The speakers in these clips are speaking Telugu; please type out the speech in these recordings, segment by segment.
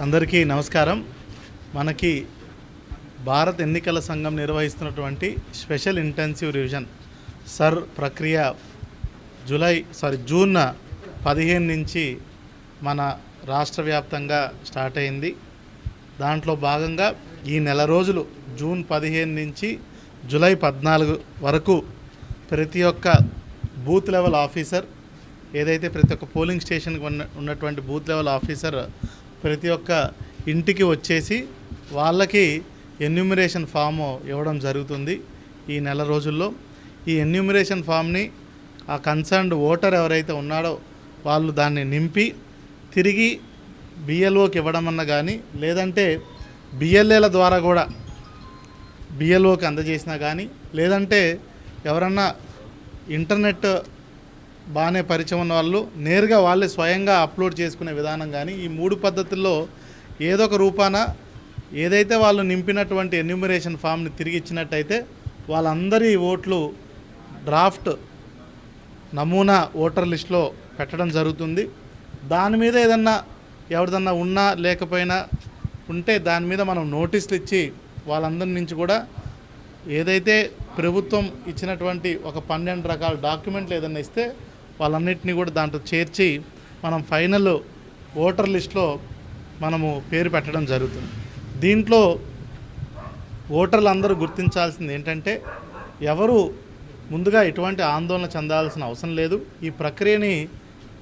అందరికీ నమస్కారం. మనకి భారత ఎన్నికల సంఘం నిర్వహిస్తున్నటువంటి స్పెషల్ ఇంటెన్సివ్ రివిజన్ సర్ ప్రక్రియ జూన్ 15 నుంచి మన రాష్ట్ర వ్యాప్తంగా స్టార్ట్ అయింది. దాంట్లో భాగంగా ఈ నెల రోజులు జూన్ 15 నుంచి జూలై 14 వరకు ప్రతి ఒక్క బూత్ లెవెల్ ఆఫీసర్, ఏదైతే ప్రతి ఒక్క పోలింగ్ స్టేషన్కి ఉన్నటువంటి బూత్ లెవెల్ ఆఫీసర్ ప్రతి ఒక్క ఇంటికి వచ్చేసి వాళ్ళకి ఎన్యూమరేషన్ ఫామ్ ఇవ్వడం జరుగుతుంది. ఈ నెల రోజుల్లో ఈ ఎన్యూమరేషన్ ఫామ్ని ఆ కన్సర్న్డ్ ఓటర్ ఎవరైతే ఉన్నాడో వాళ్ళు దాన్ని నింపి తిరిగి బిఎల్ఓకి ఇవ్వడం అన్న కానీ, లేదంటే బిఎల్ఏల ద్వారా కూడా బిఎల్ఓకి అందజేసినా కానీ, లేదంటే ఎవరన్నా ఇంటర్నెట్ బాగానే పరిచయం ఉన్న వాళ్ళు నేరుగా వాళ్ళే స్వయంగా అప్లోడ్ చేసుకునే విధానం కానీ, ఈ 3 పద్ధతుల్లో ఏదో ఒక రూపాన ఏదైతే వాళ్ళు నింపినటువంటి ఎన్యూమరేషన్ ఫామ్ని తిరిగి ఇచ్చినట్టయితే వాళ్ళందరి ఓట్లు డ్రాఫ్ట్ నమూనా ఓటర్ లిస్టులో పెట్టడం జరుగుతుంది. దాని మీద ఏదన్నా ఎవరిదన్నా ఉన్నా లేకపోయినా ఉంటే దాని మీద మనం నోటీసులు ఇచ్చి వాళ్ళందరి నుంచి కూడా ఏదైతే ప్రభుత్వం ఇచ్చినటువంటి ఒక 12 రకాల డాక్యుమెంట్లు ఏదన్నా ఇస్తే వాళ్ళన్నింటినీ కూడా దాంట్లో చేర్చి మనం ఫైనల్ ఓటర్ లిస్టులో మనము పేరు పెట్టడం జరుగుతుంది. దీంట్లో ఓటర్లు అందరూ గుర్తించాల్సింది ఏంటంటే, ఎవరు ముందుగా ఎటువంటి ఆందోళన చెందాల్సిన అవసరం లేదు. ఈ ప్రక్రియని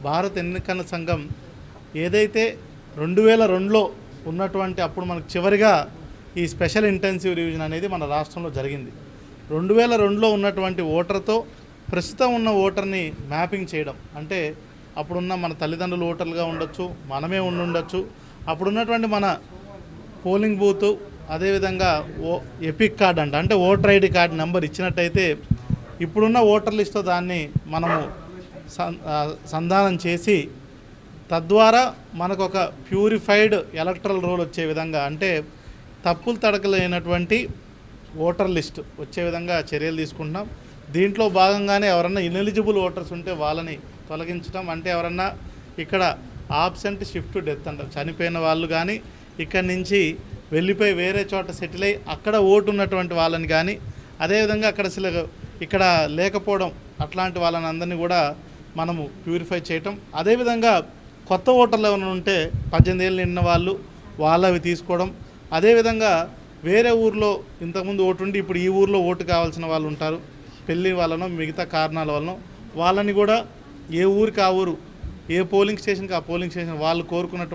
భారత ఎన్నికల సంఘం ఏదైతే 2002లో ఉన్నటువంటి అప్పుడు మనకు చివరిగా ఈ స్పెషల్ ఇంటెన్సివ్ రివిజన్ అనేది మన రాష్ట్రంలో జరిగింది. 2002లో ఉన్నటువంటి ఓటర్తో ప్రస్తుతం ఉన్న ఓటర్ని మ్యాపింగ్ చేయడం, అంటే అప్పుడున్న మన తల్లిదండ్రులు ఓటర్లుగా ఉండొచ్చు, మనమే ఉండొచ్చు, అప్పుడున్నటువంటి మన పోలింగ్ బూత్, అదేవిధంగా ఎపిక్ కార్డ్ అంటే ఓటర్ ఐడి కార్డ్ నెంబర్ ఇచ్చినట్టయితే ఇప్పుడున్న ఓటర్ లిస్టుతో దాన్ని మనము సంధానం చేసి తద్వారా మనకు ఒక ప్యూరిఫైడ్ ఎలక్టరల్ రోల్ వచ్చే విధంగా, అంటే తప్పులు తడకలేనటువంటి ఓటర్ లిస్ట్ వచ్చే విధంగా చర్యలు తీసుకుంటున్నాం. దీంట్లో భాగంగానే ఎవరన్నా ఇనెలిజిబుల్ ఓటర్స్ ఉంటే వాళ్ళని తొలగించడం, అంటే ఎవరన్నా ఇక్కడ ఆబ్సెంట్ షిఫ్ట్ డెత్ అంటారు, చనిపోయిన వాళ్ళు కానీ ఇక్కడి నుంచి వెళ్ళిపోయి వేరే చోట సెటిల్ అయ్యి అక్కడ ఓటు ఉన్నటువంటి వాళ్ళని కానీ, అదేవిధంగా అక్కడ అసలు ఇక్కడ లేకపోవడం అట్లాంటి వాళ్ళని అందరినీ కూడా మనము ప్యూరిఫై చేయటం. అదేవిధంగా కొత్త ఓటర్లు ఎవరైనా ఉంటే 18 ఏళ్ళు నిండిన వాళ్ళవి తీసుకోవడం. అదేవిధంగా వేరే ఊర్లో ఇంతకుముందు ఓటు ఉండి ఇప్పుడు ఈ ఊర్లో ఓటు కావాల్సిన వాళ్ళు ఉంటారు, పెళ్ళి వలనో మిగతా కారణాల వలన వాళ్ళని కూడా ఏ ఊరికి ఆ ఊరు, ఏ పోలింగ్ స్టేషన్కి ఆ పోలింగ్ స్టేషన్ వాళ్ళు కోరుకున్నట్టు